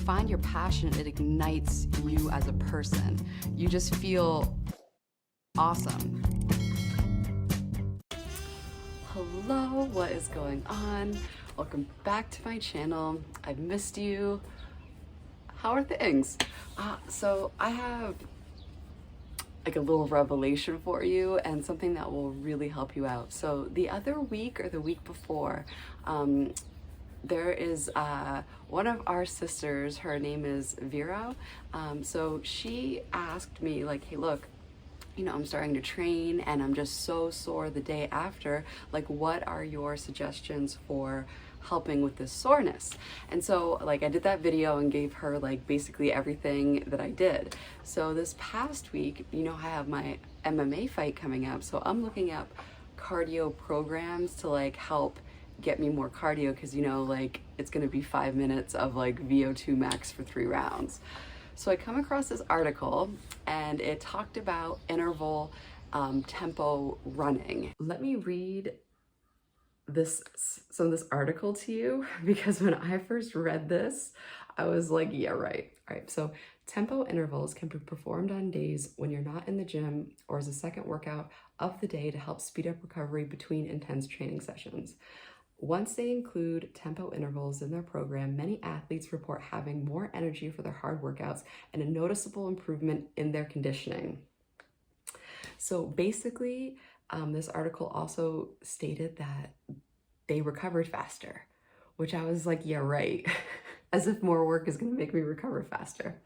find your passion, it ignites you as a person. You just feel awesome. Hello, what is going on? Welcome back to my channel. I've missed you. How are things? So I have like a little revelation for you and something that will really help you out. So the other week or the week before, there is one of our sisters, her name is Vera. So she asked me like, hey, look, you know, I'm starting to train and I'm just so sore the day after. Like, what are your suggestions for helping with this soreness? And so like I did that video and gave her like basically everything that I did. So this past week, you know, I have my MMA fight coming up. So I'm looking up cardio programs to like help get me more cardio, because you know, like it's gonna be 5 minutes of like VO2 max for 3 rounds. So I come across this article and it talked about interval tempo running. Let me read some of this article to you, because when I first read this, I was like, yeah, right. All right, so tempo intervals can be performed on days when you're not in the gym or as a second workout of the day to help speed up recovery between intense training sessions. Once they include tempo intervals in their program, many athletes report having more energy for their hard workouts and a noticeable improvement in their conditioning. So basically, this article also stated that they recovered faster, which I was like, yeah, right. As if more work is going to make me recover faster.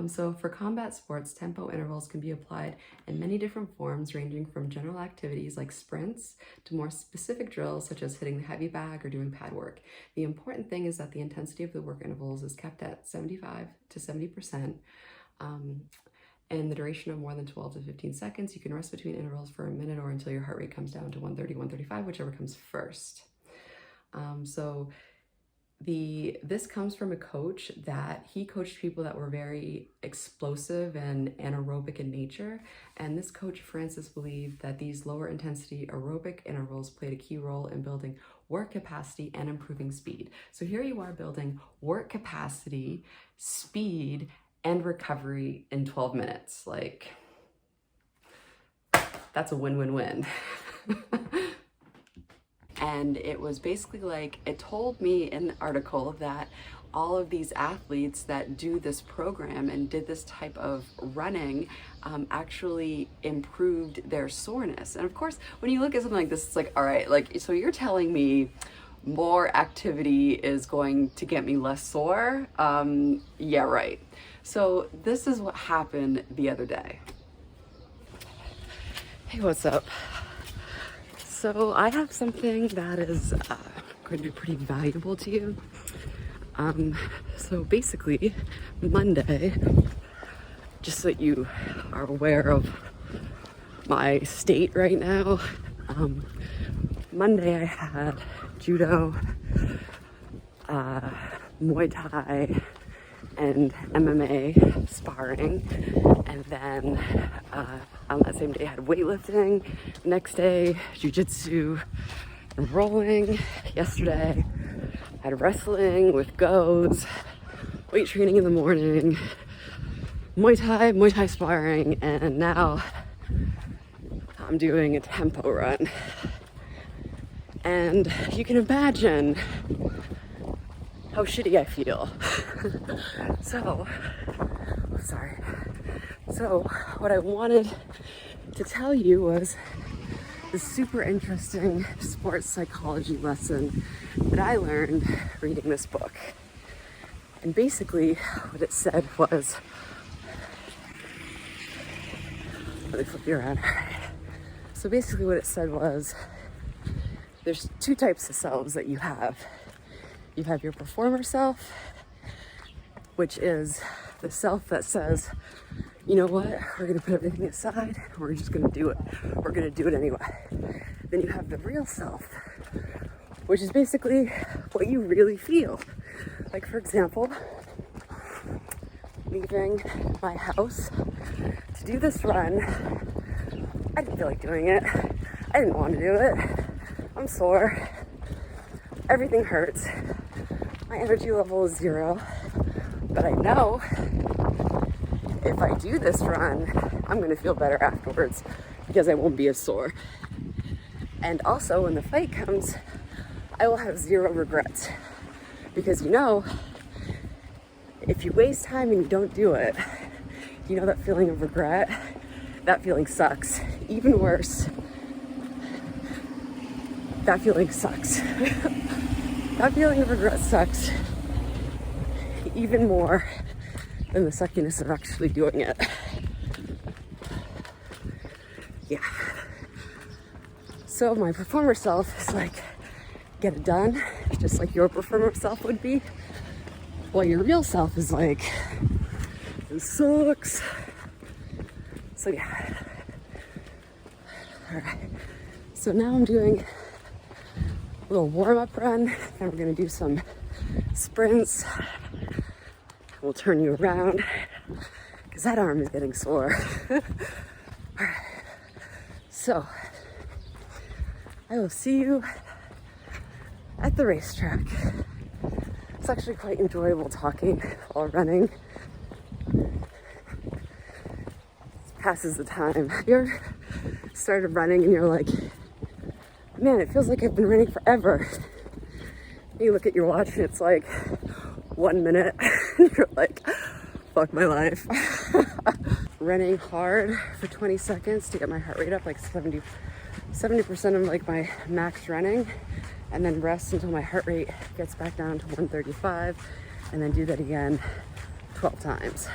So for combat sports, tempo intervals can be applied in many different forms, ranging from general activities like sprints to more specific drills such as hitting the heavy bag or doing pad work. The important thing is that the intensity of the work intervals is kept at 75 to 70%. And the duration of more than 12 to 15 seconds. You can rest between intervals for a minute or until your heart rate comes down to 130, 135, whichever comes first. This comes from a coach that he coached people that were very explosive and anaerobic in nature. And this coach, Francis, believed that these lower intensity aerobic intervals played a key role in building work capacity and improving speed. So here you are building work capacity, speed, and recovery in 12 minutes. Like, that's a win-win-win. And it was basically like, it told me in the article that all of these athletes that do this program and did this type of running actually improved their soreness. And of course, when you look at something like this, it's like, all right, like, so you're telling me more activity is going to get me less sore? Yeah, right. So this is what happened the other day. Hey, what's up? So I have something that is going to be pretty valuable to you. So basically, Monday, just so that you are aware of my state right now, Monday I had judo, Muay Thai, and MMA sparring, and then on that same day I had weightlifting. Next day, Jiu-jitsu and rolling. Yesterday I had wrestling with goes, weight training in the morning, Muay Thai sparring, and now I'm doing a tempo run. And you can imagine how shitty I feel. So what I wanted to tell you was the super interesting sports psychology lesson that I learned reading this book. And basically what it said was, let me flip you around. So basically what it said was, there's 2 types of selves that you have. You have your performer self, which is the self that says, you know what, we're gonna put everything aside, we're just gonna do it. We're gonna do it anyway. Then you have the real self, which is basically what you really feel. Like, for example, leaving my house to do this run, I didn't feel like doing it. I didn't want to do it. I'm sore. Everything hurts. My energy level is 0. But I know if I do this run, I'm gonna feel better afterwards because I won't be as sore. And also when the fight comes, I will have zero regrets. Because you know, if you waste time and you don't do it, you know that feeling of regret? That feeling sucks. Even worse, that feeling sucks. That feeling of regret sucks even more than the suckiness of actually doing it. Yeah. So my performer self is like, get it done, just like your performer self would be. While your real self is like, it sucks. So yeah. All right. So now I'm doing a little warm-up run, and we're gonna do some sprints. We'll turn you around because that arm is getting sore. All right. So I will see you at the racetrack. It's actually quite enjoyable talking while running. It passes the time. Have you ever started running and you're like, man, it feels like I've been running forever. You look at your watch and it's like 1 minute. And you're like, fuck my life. Running hard for 20 seconds to get my heart rate up, like 70% of like my max running, and then rest until my heart rate gets back down to 135, and then do that again 12 times.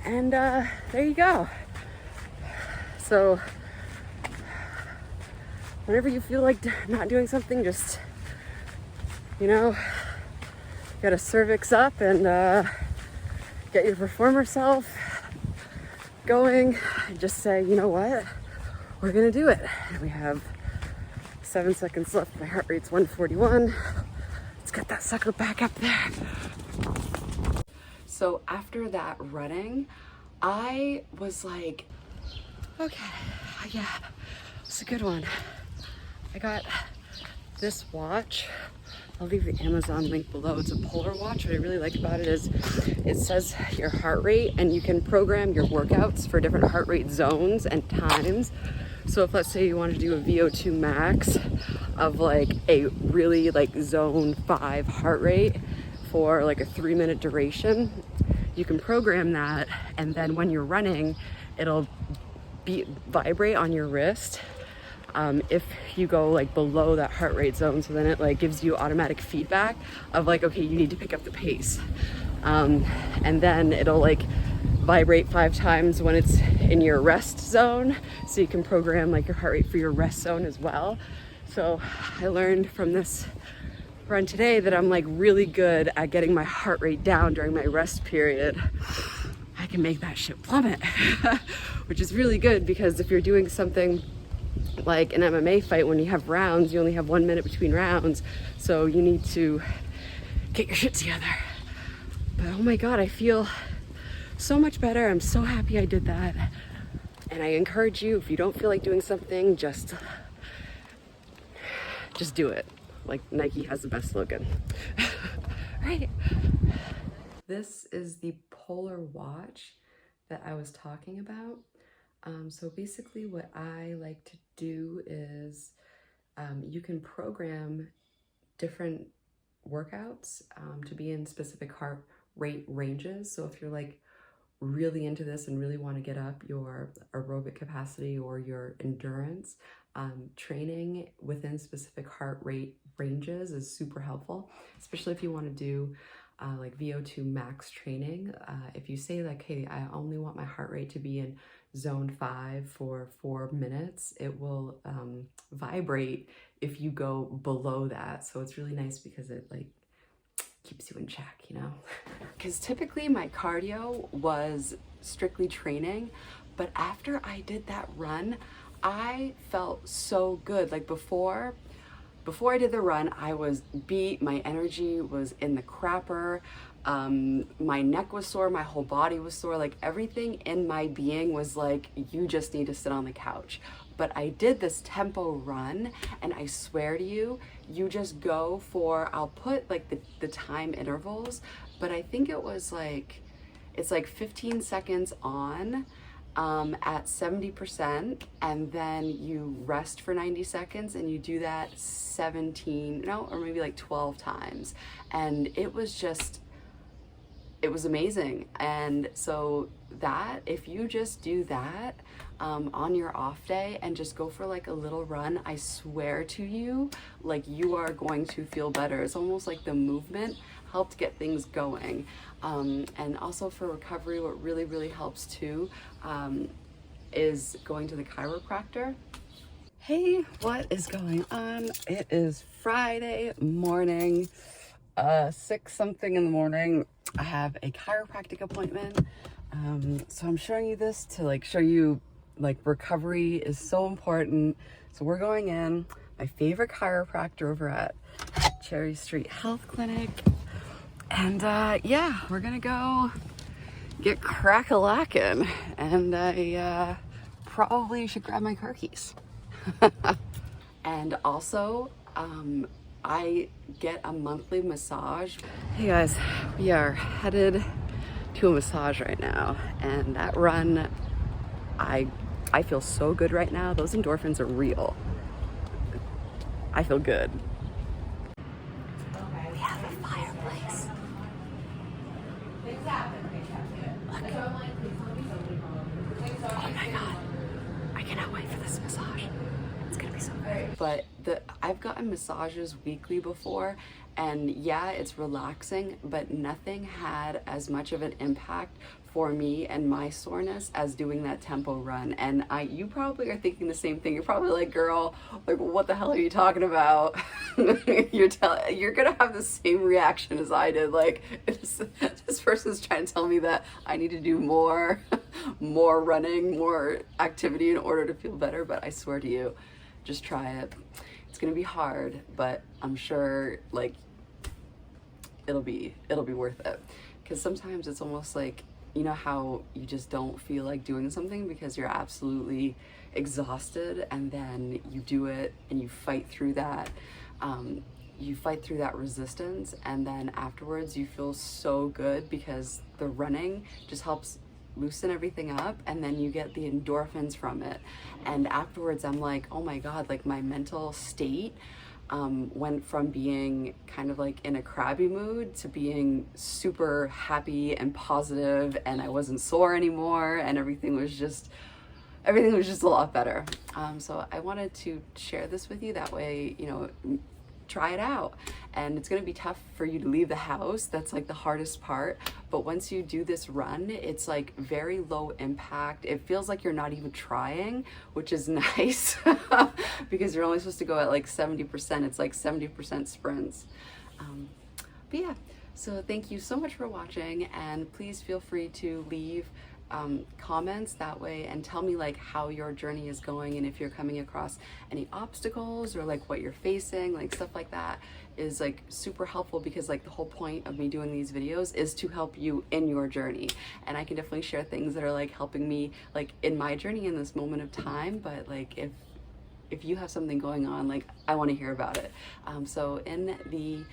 And there you go. So whenever you feel like not doing something, just, you know, get a cervix up and get your performer self going, and just say, you know what, we're gonna do it. And we have 7 seconds left. My heart rate's 141. Let's get that sucker back up there. So after that running, I was like, okay, yeah, it's a good one. I got this watch. I'll leave the Amazon link below. It's a polar watch. What I really like about it is it says your heart rate, and you can program your workouts for different heart rate zones and times. So if, let's say, you want to do a VO2 max of like a really like zone 5 heart rate for like a 3-minute duration, you can program that, and then when you're running, it'll vibrate on your wrist if you go like below that heart rate zone. So then it like gives you automatic feedback of like, okay, you need to pick up the pace, and then it'll like vibrate 5 times when it's in your rest zone, so you can program like your heart rate for your rest zone as well. So I learned from this run today that I'm like really good at getting my heart rate down during my rest period. I can make that shit plummet, which is really good, because if you're doing something like an MMA fight, when you have rounds, you only have 1 minute between rounds, so you need to get your shit together. But oh my god, I feel so much better. I'm so happy I did that. And I encourage you, if you don't feel like doing something, just do it. Like Nike has the best slogan. Right. This is the polar watch that I was talking about. So basically what I like to do is you can program different workouts to be in specific heart rate ranges. So if you're like really into this and really want to get up your aerobic capacity or your endurance, training within specific heart rate ranges is super helpful, especially if you want to do like VO2 max training. If you say like, hey, I only want my heart rate to be in zone 5 for 4 minutes, it will vibrate if you go below that. So it's really nice because it like keeps you in check, you know? Because typically my cardio was strictly training, but after I did that run, I felt so good. Like before I did the run, I was beat, my energy was in the crapper, my neck was sore, my whole body was sore, like everything in my being was like, you just need to sit on the couch. But I did this tempo run, and I swear to you, you just go for, I'll put like the time intervals but I think it was like, it's like 15 seconds on at 70%, and then you rest for 90 seconds and you do that 17, no, or maybe like 12 times. And it was amazing. And so that, if you just do that on your off day and just go for like a little run, I swear to you, like you are going to feel better. It's almost like the movement helped get things going. And also for recovery, what really helps too is going to the chiropractor. Hey, what is going on? It is Friday morning, 6 something in the morning. I have a chiropractic appointment. So I'm showing you this to like show you like recovery is so important. So we're going in, my favorite chiropractor over at Cherry Street Health Clinic. And yeah, we're gonna go get crack-a-lackin', and I probably should grab my car keys. And also, I get a monthly massage. Hey guys, we are headed to a massage right now, and that run, I feel so good right now. Those endorphins are real. I feel good. We have a fireplace. Look. Oh my God. I cannot wait for this massage. It's gonna be so good. But I've gotten massages weekly before, and yeah, it's relaxing, but nothing had as much of an impact for me and my soreness as doing that tempo run. And you probably are thinking the same thing. You're probably like, girl, like what the hell are you talking about? You're gonna have the same reaction as I did. Like this person's trying to tell me that I need to do more running, more activity in order to feel better. But I swear to you, just try it. It's gonna be hard, but I'm sure like it'll be worth it. Because sometimes it's almost like, you know how you just don't feel like doing something because you're absolutely exhausted, and then you do it and you fight through that resistance, and then afterwards you feel so good because the running just helps loosen everything up, and then you get the endorphins from it. And afterwards I'm like, oh my God, like my mental state went from being kind of like in a crabby mood to being super happy and positive, and I wasn't sore anymore, and everything was just a lot better. So I wanted to share this with you, that way, you know, try it out. And it's going to be tough for you to leave the house. That's like the hardest part. But once you do this run, it's like very low impact. It feels like you're not even trying, which is nice because you're only supposed to go at like 70%. It's like 70% sprints. But yeah, so thank you so much for watching, and please feel free to leave comments that way and tell me like how your journey is going, and if you're coming across any obstacles or like what you're facing, like stuff like that is like super helpful, because like the whole point of me doing these videos is to help you in your journey. And I can definitely share things that are like helping me like in my journey in this moment of time, but like if you have something going on, like I want to hear about it. So in the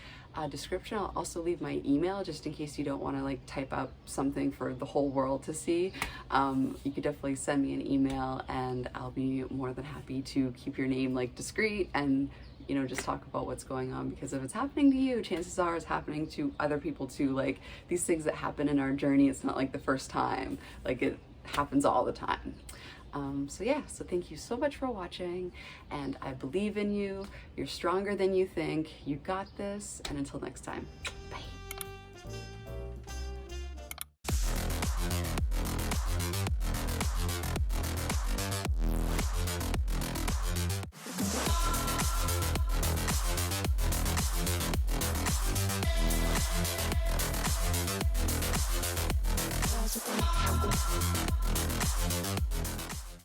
description, I'll also leave my email just in case you don't want to like type up something for the whole world to see. You could definitely send me an email, and I'll be more than happy to keep your name like discreet and, you know, just talk about what's going on, because if it's happening to you, chances are it's happening to other people too. Like these things that happen in our journey, it's not like the first time, like it happens all the time. So yeah, so thank you so much for watching, and I believe in you. You're stronger than you think. You got this, and until next time, bye.